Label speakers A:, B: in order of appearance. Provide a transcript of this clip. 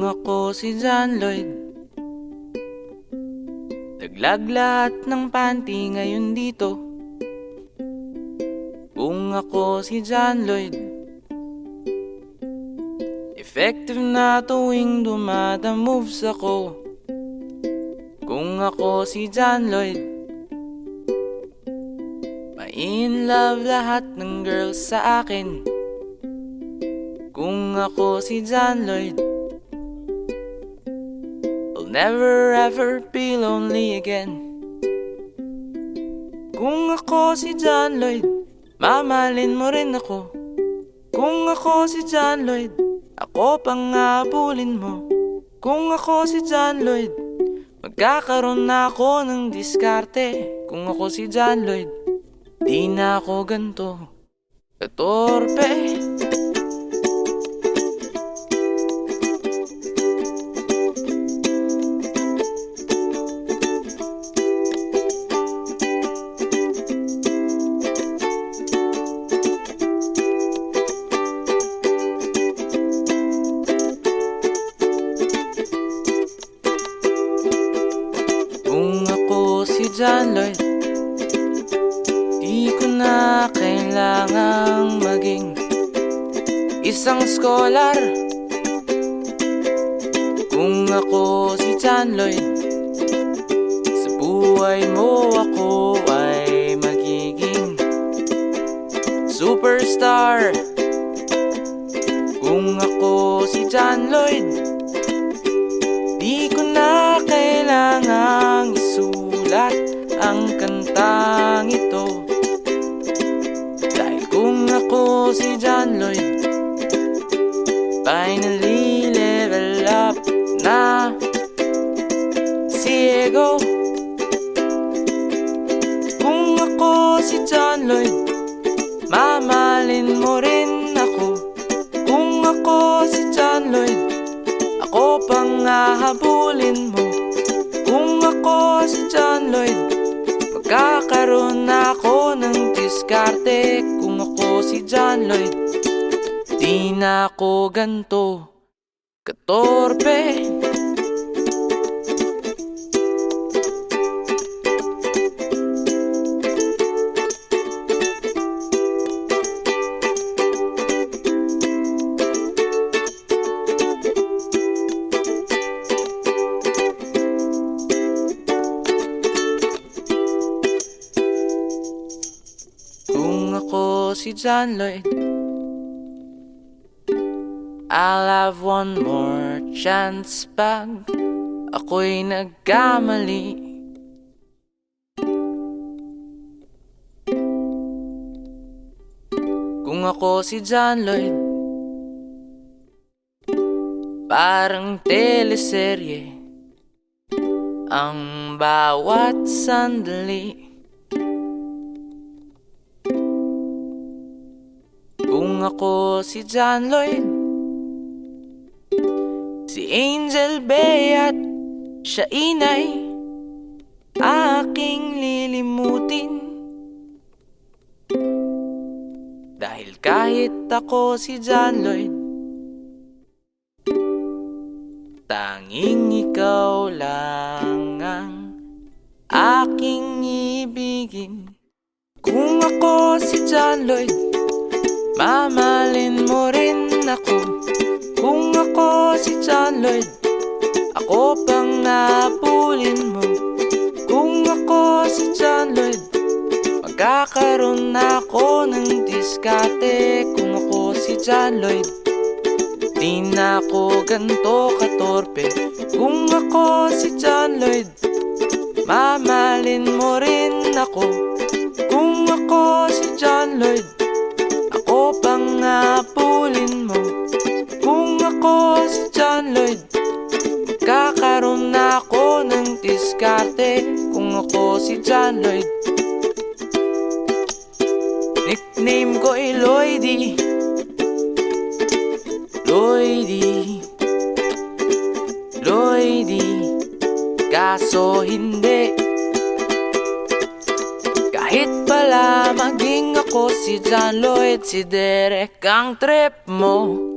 A: ako si John Lloyd, laglag lahat ng panty ngayon dito. Kung ako si John Lloyd, effective na tuwing dumada moves ako. Kung ako si John Lloyd, ma-in love lahat ng girls sa akin. Kung ako si John Lloyd, I'll never ever be lonely again. Kung ako si John Lloyd, mamahalin mo rin ako. Kung ako si John Lloyd, ako pang habulin mo. Kung ako si John Lloyd, magkakaroon na ako ng diskarte. Kung ako si John Lloyd, di na ako ganto katorpe. Kung ako si John Lloyd, di ko na kailangang maging isang scholar. Kung ako si John Lloyd, sa buhay mo ako ay magiging superstar. Kung ako si John Lloyd, di ko na kailangang isulat ang kantang ito. Dahil kung ako si John Lloyd, finally level up na si ego. Kung ako si John Lloyd, mamahalin mo rin ako. Kung ako si John Lloyd, ako pang hahabulin mo. Kung ako si John Lloyd, magkakaroon na ako ng diskarte. Kung ako si John Lloyd, di na ako ganto katorpe. Kung ako si John Lloyd, I'll have one more chance pag ako'y nagkamali. Kung ako si John Lloyd, parang teleserye ang bawat sandali. Kung ako si John Lloyd, si Angel Beat, siya inay aking lilimutin. Dahil kahit ako si John Lloyd, tanging ikaw lang ang aking ibigin. Kung ako si John Lloyd, mamahalin mo rin ako. Kung ako si John Lloyd, ako pang habulin mo. Kung ako si John Lloyd, magkakaroon na ako ng diskarte. Kung ako si John Lloyd, di na ako ganto katorpe. Kung ako si John Lloyd, mamahalin mo rin ako. Kung ako si John Lloyd, ako pang habulin mo. Kung ako si John Lloyd, magkakaroon na ako ng diskarte. Kung ako si John Lloyd, nickname ko ay Lloydie. Lloydie, Lloydie, kaso hindi. Kahit pala maging ako si John Lloyd, si Derek ang trip mo.